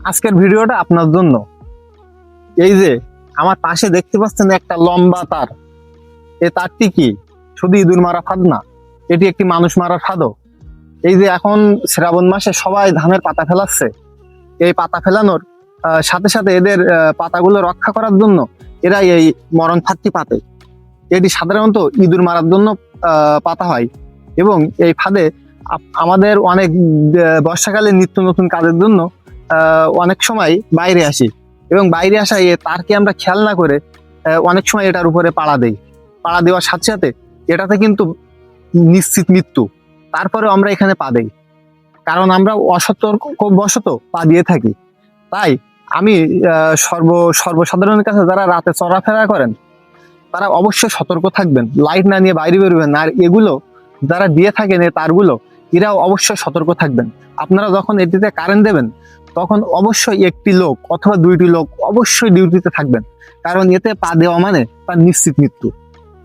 আজকের ভিডিওটা আপনার জন্য। এই যে আমার পাশে দেখতে পাচ্ছেন একটা লম্বা তার, এই তারটি কি শুধু ইঁদুর মারা ফাঁদ না, এটি একটি মানুষ মারার ফাঁদও। এই যে এখন শ্রাবণ মাসে সবাই ধানের পাতা ফেলাচ্ছে, এই পাতা ফেলানোর সাথে সাথে এদের পাতাগুলো রক্ষা করার জন্য এরা এই মরণ ফাঁদটি পাতে। এটি সাধারণত ইঁদুর মারার জন্য পাতা হয় এবং এই ফাঁদে আমাদের অনেক বর্ষাকালে নিত্য নতুন কাজের জন্য অনেক সময় বাইরে আসি এবং বাইরে আসা এই তারকে আমরা খেয়াল না করে অনেক সময় এটার উপরে পাড়া দেই। পাড়া দেওয়ার সাথে সাথে এটাতে কিন্তু নিশ্চিত মৃত্যু। তারপরেও আমরা এখানে পা দেই, কারণ আমরা অসতর্কবশত পা দিয়ে থাকি। তাই আমি সর্বসাধারণের কাছে যারা রাতে চলাফেরা করেন তারা অবশ্যই সতর্ক থাকবেন, লাইট না নিয়ে বাইরে বেরোবেন। আর এগুলো যারা দিয়ে থাকেন এই তারগুলো, এরাও অবশ্যই সতর্ক থাকবেন। আপনারা যখন এটিতে কারেন্ট দেবেন তখন অবশ্যই একটি লোক অথবা দুইটি লোক অবশ্যই ডিউটিতে থাকবেন, কারণ এতে পা দেওয়া মানে তার নিশ্চিত মৃত্যু।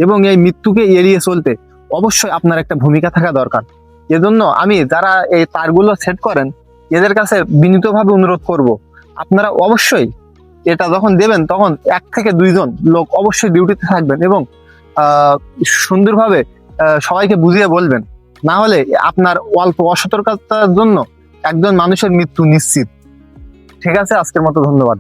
এবং এই মৃত্যুকে এড়িয়ে চলতে অবশ্যই আপনার একটা ভূমিকা থাকা দরকার। এজন্য আমি যারা এই তারগুলো সেট করেন এদের কাছে বিনীতভাবে অনুরোধ করব, আপনারা অবশ্যই এটা যখন দেবেন তখন 1 থেকে 2 জন লোক অবশ্যই ডিউটিতে থাকবেন এবং সুন্দরভাবে সবাইকে বুঝিয়ে বলবেন। না হলে আপনার অল্প অসতর্কতার জন্য একজন মানুষের মৃত্যু নিশ্চিত। ঠিক আছে, আজকের মতো ধন্যবাদ।